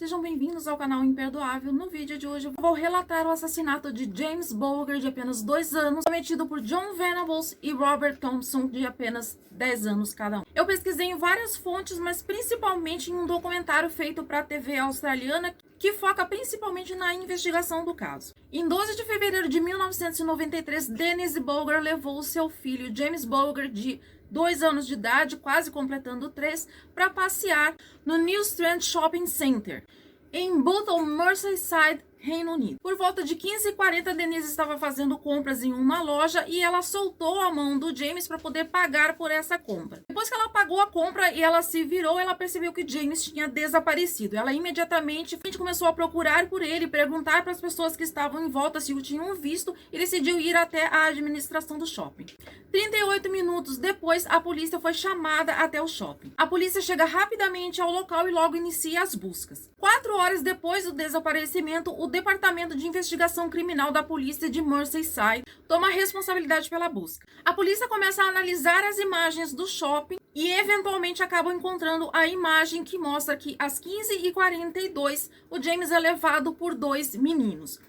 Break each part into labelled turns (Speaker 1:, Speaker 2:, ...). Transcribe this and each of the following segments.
Speaker 1: Sejam bem-vindos ao canal Imperdoável. No vídeo de hoje eu vou relatar o assassinato de James Bulger, de apenas 2 anos, cometido por John Venables e Robert Thompson, de apenas 10 anos cada um. Eu pesquisei em várias fontes, mas principalmente em um documentário feito para a TV australiana, que foca principalmente na investigação do caso. Em 12 de fevereiro de 1993, Denise Bulger levou seu filho James Bulger, de 2 anos de idade, quase completando 3, para passear no New Strand Shopping Center, em Bootle, Merseyside, Reino Unido. Por volta de 15h40, Denise estava fazendo compras em uma loja e ela soltou a mão do James para poder pagar por essa compra. Depois que ela pagou a compra e ela se virou, ela percebeu que James tinha desaparecido. Ela imediatamente começou a procurar por ele, perguntar para as pessoas que estavam em volta se o tinham visto e decidiu ir até a administração do shopping. 38 minutos depois, a polícia foi chamada até o shopping. A polícia chega rapidamente ao local e logo inicia as buscas. 4 horas depois do desaparecimento, o Departamento de Investigação Criminal da Polícia de Merseyside toma a responsabilidade pela busca. A polícia começa a analisar as imagens do shopping e eventualmente acabam encontrando a imagem que mostra que às 15h42 o James é levado por 2 meninos.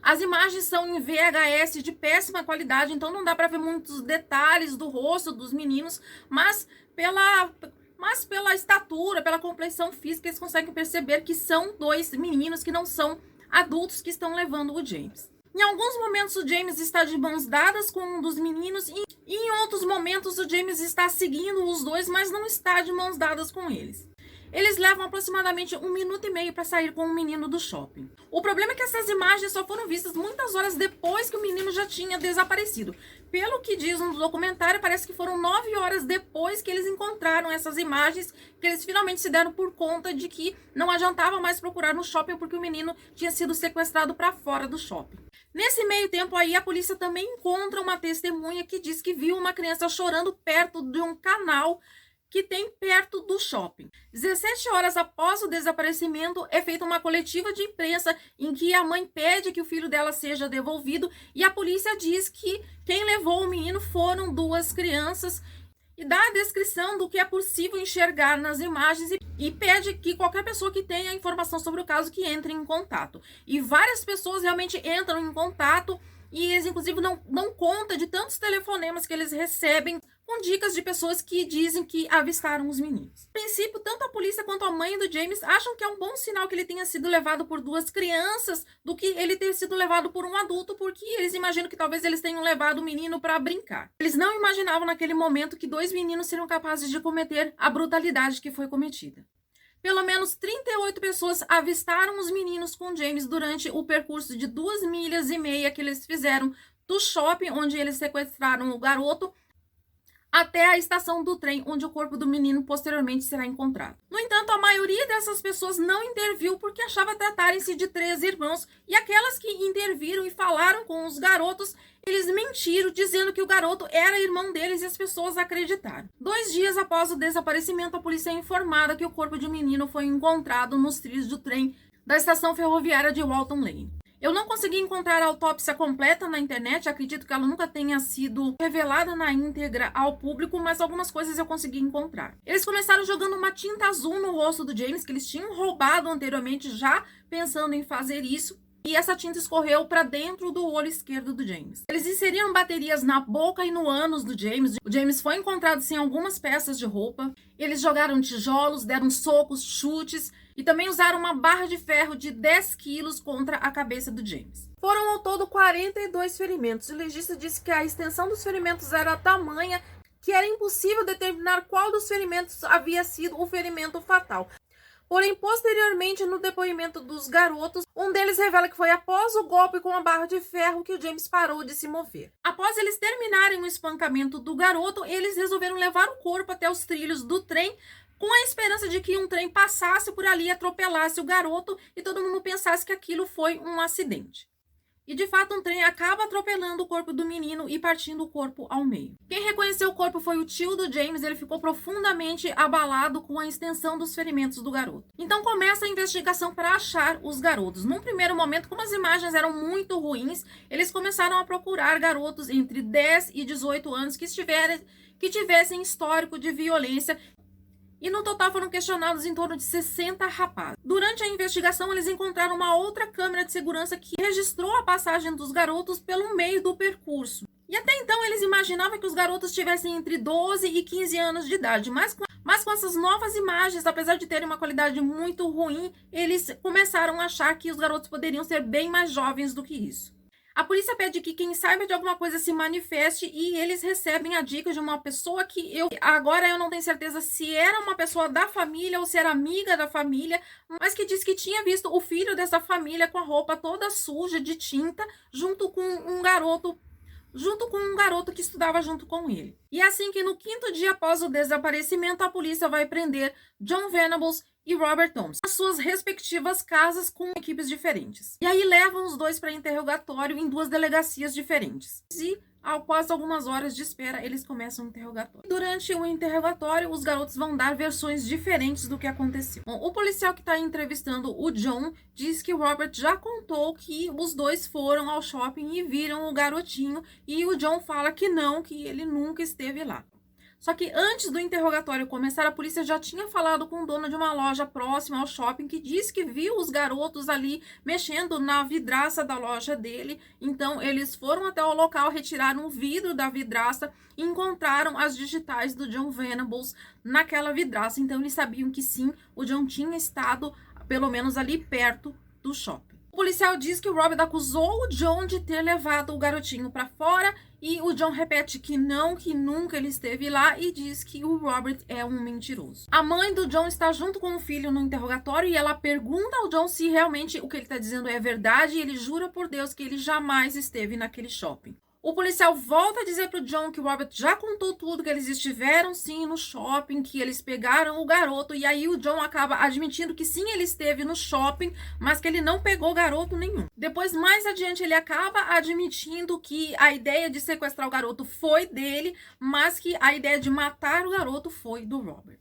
Speaker 1: As imagens são em VHS de péssima qualidade, então não dá para ver muitos detalhes do rosto dos meninos, mas pela estatura, pela complexão física, eles conseguem perceber que são 2 meninos, que não são adultos que estão levando o James. Em alguns momentos o James está de mãos dadas com um dos meninos e em outros momentos o James está seguindo os dois, mas não está de mãos dadas com eles. Eles levam aproximadamente 1 minuto e meio para sair com o menino do shopping. O problema é que essas imagens só foram vistas muitas horas depois que o menino já tinha desaparecido. Pelo que diz no documentário, parece que foram 9 horas depois que eles encontraram essas imagens, que eles finalmente se deram por conta de que não adiantava mais procurar no shopping porque o menino tinha sido sequestrado para fora do shopping. Nesse meio tempo aí, a polícia também encontra uma testemunha que diz que viu uma criança chorando perto de um canal que tem perto do shopping. 17 horas após o desaparecimento, é feita uma coletiva de imprensa em que a mãe pede que o filho dela seja devolvido e a polícia diz que quem levou o menino foram 2 crianças e dá a descrição do que é possível enxergar nas imagens e pede que qualquer pessoa que tenha informação sobre o caso que entre em contato. E várias pessoas realmente entram em contato e eles inclusive não contam de tantos telefonemas que eles recebem com dicas de pessoas que dizem que avistaram os meninos. A princípio, tanto a polícia quanto a mãe do James acham que é um bom sinal que ele tenha sido levado por 2 crianças do que ele ter sido levado por um adulto, porque eles imaginam que talvez eles tenham levado o menino para brincar. Eles não imaginavam naquele momento que 2 meninos seriam capazes de cometer a brutalidade que foi cometida. Pelo menos 38 pessoas avistaram os meninos com James durante o percurso de 2,5 milhas que eles fizeram do shopping onde eles sequestraram o garoto até a estação do trem, onde o corpo do menino posteriormente será encontrado. No entanto, a maioria dessas pessoas não interviu porque achava tratarem-se de 3 irmãos, e aquelas que interviram e falaram com os garotos, eles mentiram, dizendo que o garoto era irmão deles e as pessoas acreditaram. 2 dias após o desaparecimento, a polícia é informada que o corpo de um menino foi encontrado nos trilhos do trem da estação ferroviária de Walton Lane. Eu não consegui encontrar a autópsia completa na internet, acredito que ela nunca tenha sido revelada na íntegra ao público, mas algumas coisas eu consegui encontrar. Eles começaram jogando uma tinta azul no rosto do James, que eles tinham roubado anteriormente, já pensando em fazer isso, e essa tinta escorreu para dentro do olho esquerdo do James. Eles inseriram baterias na boca e no ânus do James. O James foi encontrado sem algumas peças de roupa. Eles jogaram tijolos, deram socos, chutes e também usaram uma barra de ferro de 10 quilos contra a cabeça do James. Foram ao todo 42 ferimentos. O legista disse que a extensão dos ferimentos era tamanha que era impossível determinar qual dos ferimentos havia sido o ferimento fatal. Porém, posteriormente, no depoimento dos garotos, um deles revela que foi após o golpe com a barra de ferro que o James parou de se mover. Após eles terminarem o espancamento do garoto, eles resolveram levar o corpo até os trilhos do trem, com a esperança de que um trem passasse por ali e atropelasse o garoto e todo mundo pensasse que aquilo foi um acidente. E de fato um trem acaba atropelando o corpo do menino e partindo o corpo ao meio. Quem reconheceu o corpo foi o tio do James, ele ficou profundamente abalado com a extensão dos ferimentos do garoto. Então começa a investigação para achar os garotos. Num primeiro momento, como as imagens eram muito ruins, eles começaram a procurar garotos entre 10 e 18 anos que tivessem histórico de violência E no total foram questionados em torno de 60 rapazes. Durante a investigação, eles encontraram uma outra câmera de segurança que registrou a passagem dos garotos pelo meio do percurso. E até então eles imaginavam que os garotos tivessem entre 12 e 15 anos de idade, mas com essas novas imagens, apesar de terem uma qualidade muito ruim, eles começaram a achar que os garotos poderiam ser bem mais jovens do que isso. A polícia pede que quem saiba de alguma coisa se manifeste e eles recebem a dica de uma pessoa que agora eu não tenho certeza se era uma pessoa da família ou se era amiga da família, mas que disse que tinha visto o filho dessa família com a roupa toda suja de tinta junto com um garoto que estudava junto com ele. E é assim que no 5º dia após o desaparecimento, a polícia vai prender John Venables e Robert Thompson nas suas respectivas casas com equipes diferentes. E aí levam os dois para interrogatório em 2 delegacias diferentes. E após algumas horas de espera, eles começam o interrogatório. Durante o interrogatório, os garotos vão dar versões diferentes do que aconteceu. Bom, o policial que está entrevistando o John diz que o Robert já contou que os dois foram ao shopping e viram o garotinho, e o John fala que não, que ele nunca esteve lá. Só que antes do interrogatório começar, a polícia já tinha falado com o dono de uma loja próxima ao shopping que disse que viu os garotos ali mexendo na vidraça da loja dele. Então, eles foram até o local, retiraram o vidro da vidraça e encontraram as digitais do John Venables naquela vidraça. Então, eles sabiam que sim, o John tinha estado pelo menos ali perto do shopping. O policial diz que o Robert acusou o John de ter levado o garotinho para fora e o John repete que não, que nunca ele esteve lá e diz que o Robert é um mentiroso. A mãe do John está junto com o filho no interrogatório e ela pergunta ao John se realmente o que ele está dizendo é verdade e ele jura por Deus que ele jamais esteve naquele shopping. O policial volta a dizer para o John que o Robert já contou tudo, que eles estiveram sim no shopping, que eles pegaram o garoto, e aí o John acaba admitindo que sim, ele esteve no shopping, mas que ele não pegou garoto nenhum. Depois, mais adiante, ele acaba admitindo que a ideia de sequestrar o garoto foi dele, mas que a ideia de matar o garoto foi do Robert.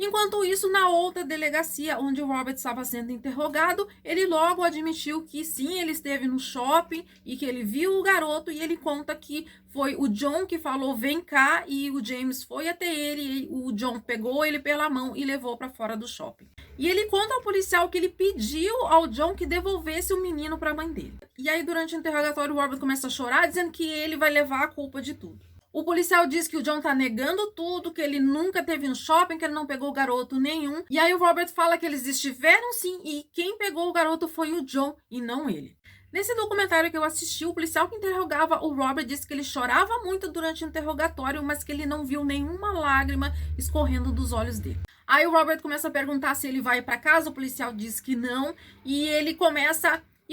Speaker 1: Enquanto isso, na outra delegacia onde o Robert estava sendo interrogado, ele logo admitiu que sim, ele esteve no shopping e que ele viu o garoto, e ele conta que foi o John que falou vem cá e o James foi até ele, e o John pegou ele pela mão e levou para fora do shopping. E ele conta ao policial que ele pediu ao John que devolvesse o menino para a mãe dele. E aí durante o interrogatório o Robert começa a chorar dizendo que ele vai levar a culpa de tudo. O policial diz que o John tá negando tudo, que ele nunca teve no shopping, que ele não pegou garoto nenhum. E aí o Robert fala que eles estiveram sim e quem pegou o garoto foi o John e não ele. Nesse documentário que eu assisti, o policial que interrogava o Robert disse que ele chorava muito durante o interrogatório, mas que ele não viu nenhuma lágrima escorrendo dos olhos dele. Aí o Robert começa a perguntar se ele vai para casa, o policial diz que não, e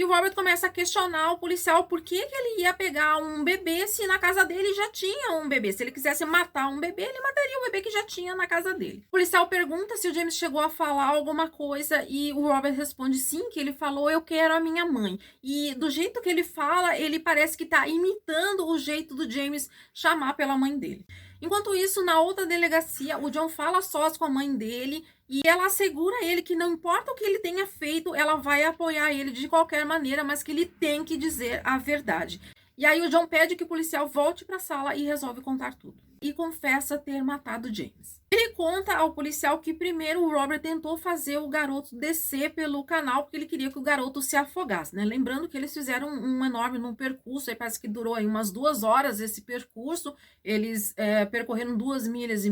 Speaker 1: o Robert começa a questionar o policial por que ele ia pegar um bebê se na casa dele já tinha um bebê. Se ele quisesse matar um bebê, ele mataria o bebê que já tinha na casa dele. O policial pergunta se o James chegou a falar alguma coisa e o Robert responde sim, que ele falou eu quero a minha mãe. E do jeito que ele fala, ele parece que está imitando o jeito do James chamar pela mãe dele. Enquanto isso, na outra delegacia, o John fala sós com a mãe dele e ela assegura ele que não importa o que ele tenha feito, ela vai apoiar ele de qualquer maneira, mas que ele tem que dizer a verdade. E aí o John pede que o policial volte para a sala e resolve contar tudo. E confessa ter matado James. Ele conta ao policial que primeiro o Robert tentou fazer o garoto descer pelo canal porque ele queria que o garoto se afogasse, né? Lembrando que eles fizeram um enorme percurso, aí parece que durou aí umas 2 horas esse percurso, eles percorreram 2,5 milhas,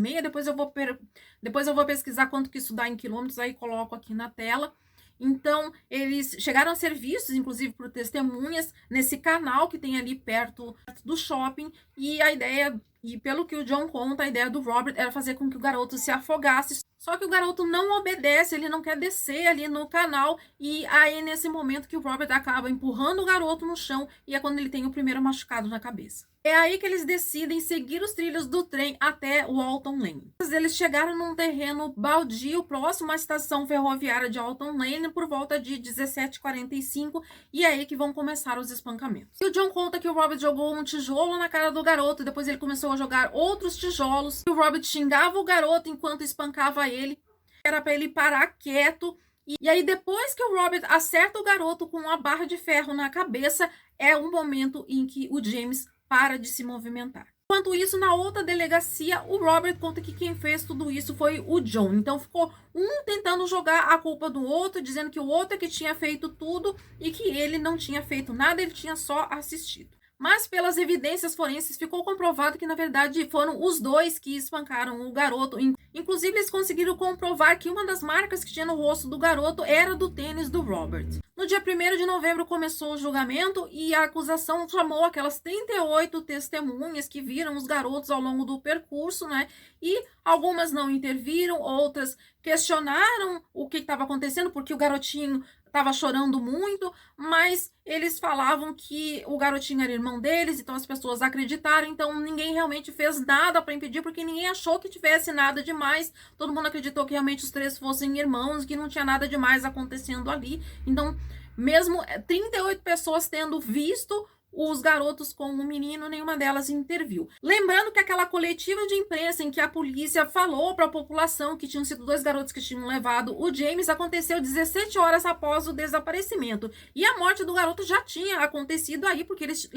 Speaker 1: depois eu vou pesquisar quanto que isso dá em quilômetros, aí coloco aqui na tela. Então, eles chegaram a ser vistos, inclusive por testemunhas, nesse canal que tem ali perto do shopping, e a ideia, e pelo que o John conta, a ideia do Robert era fazer com que o garoto se afogasse, só que o garoto não obedece, ele não quer descer ali no canal, e aí nesse momento que o Robert acaba empurrando o garoto no chão, e é quando ele tem o primeiro machucado na cabeça. É aí que eles decidem seguir os trilhos do trem até Walton Lane. Eles chegaram num terreno baldio próximo à estação ferroviária de Walton Lane por volta de 17h45 e é aí que vão começar os espancamentos. E o John conta que o Robert jogou um tijolo na cara do garoto, depois ele começou a jogar outros tijolos. E o Robert xingava o garoto enquanto espancava ele. Era para ele parar quieto. E aí depois que o Robert acerta o garoto com uma barra de ferro na cabeça, é um momento em que o James para de se movimentar. Enquanto isso, na outra delegacia, o Robert conta que quem fez tudo isso foi o John. Então ficou um tentando jogar a culpa do outro, dizendo que o outro é que tinha feito tudo e que ele não tinha feito nada, ele tinha só assistido. Mas pelas evidências forenses ficou comprovado que na verdade foram os dois que espancaram o garoto. Inclusive eles conseguiram comprovar que uma das marcas que tinha no rosto do garoto era do tênis do Robert. No dia 1º de novembro começou o julgamento e a acusação chamou aquelas 38 testemunhas que viram os garotos ao longo do percurso, né? E algumas não interviram, outras questionaram o que estava acontecendo, porque o garotinho estava chorando muito, mas eles falavam que o garotinho era irmão deles, então as pessoas acreditaram, então ninguém realmente fez nada para impedir, porque ninguém achou que tivesse nada demais, todo mundo acreditou que realmente os três fossem irmãos, que não tinha nada demais acontecendo ali, então mesmo 38 pessoas tendo visto os garotos com o menino, nenhuma delas interviu. Lembrando que aquela coletiva de imprensa em que a polícia falou para a população que tinham sido 2 garotos que tinham levado o James aconteceu 17 horas após o desaparecimento. E a morte do garoto já tinha acontecido aí, porque eles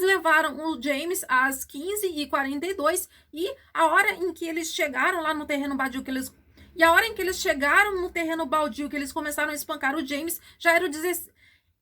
Speaker 1: levaram o James às 15h42 e a hora em que eles chegaram lá no terreno baldio E a hora em que eles chegaram no terreno baldio, que eles começaram a espancar o James, já era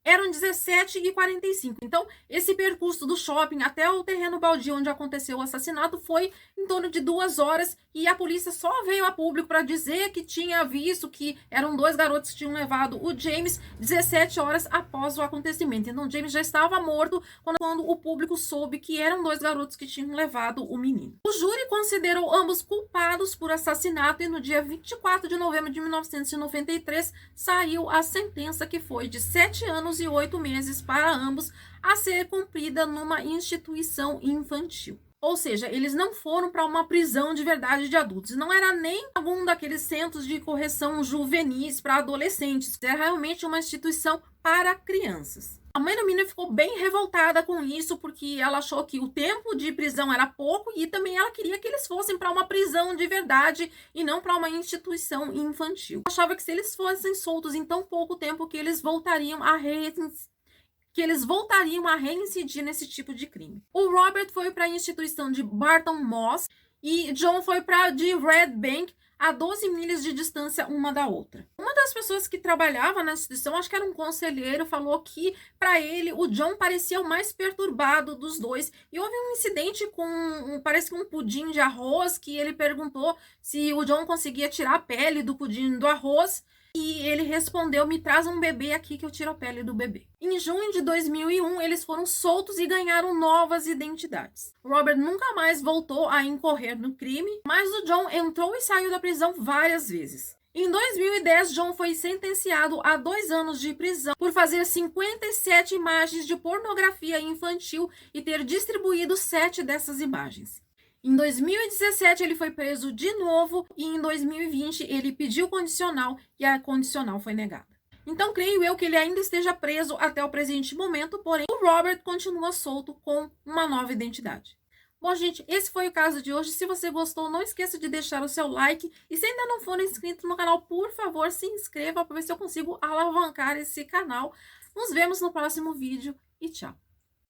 Speaker 1: eram 17h45. Então, esse percurso do shopping até o terreno baldio onde aconteceu o assassinato foi em torno de 2 horas e a polícia só veio a público para dizer que tinha visto que eram 2 garotos que tinham levado o James 17 horas após o acontecimento. Então, o James já estava morto quando o público soube que eram 2 garotos que tinham levado o menino. O júri considerou ambos culpados por assassinato e no dia 24 de novembro de 1993 saiu a sentença que foi de 7 anos e 8 meses para ambos a ser cumprida numa instituição infantil. Ou seja, eles não foram para uma prisão de verdade de adultos. Não era nem algum daqueles centros de correção juvenis para adolescentes. Era realmente uma instituição para crianças. A mãe do menino ficou bem revoltada com isso, porque ela achou que o tempo de prisão era pouco e também ela queria que eles fossem para uma prisão de verdade e não para uma instituição infantil. Ela achava que se eles fossem soltos em tão pouco tempo que eles voltariam a reincidir nesse tipo de crime. O Robert foi para a instituição de Barton Moss e John foi para de Red Bank, a 12 milhas de distância uma da outra. Uma das pessoas que trabalhava na instituição, acho que era um conselheiro, falou que para ele o John parecia o mais perturbado dos dois. E houve um incidente com, parece que um pudim de arroz, que ele perguntou se o John conseguia tirar a pele do pudim do arroz. E ele respondeu, me traz um bebê aqui que eu tiro a pele do bebê. Em junho de 2001, eles foram soltos e ganharam novas identidades. Robert nunca mais voltou a incorrer no crime, mas o John entrou e saiu da prisão várias vezes. Em 2010, John foi sentenciado a 2 anos de prisão por fazer 57 imagens de pornografia infantil e ter distribuído 7 dessas imagens. Em 2017, ele foi preso de novo e em 2020 ele pediu condicional e a condicional foi negada. Então, creio eu que ele ainda esteja preso até o presente momento, porém, o Robert continua solto com uma nova identidade. Bom, gente, esse foi o caso de hoje. Se você gostou, não esqueça de deixar o seu like. E se ainda não for inscrito no canal, por favor, se inscreva para ver se eu consigo alavancar esse canal. Nos vemos no próximo vídeo e tchau!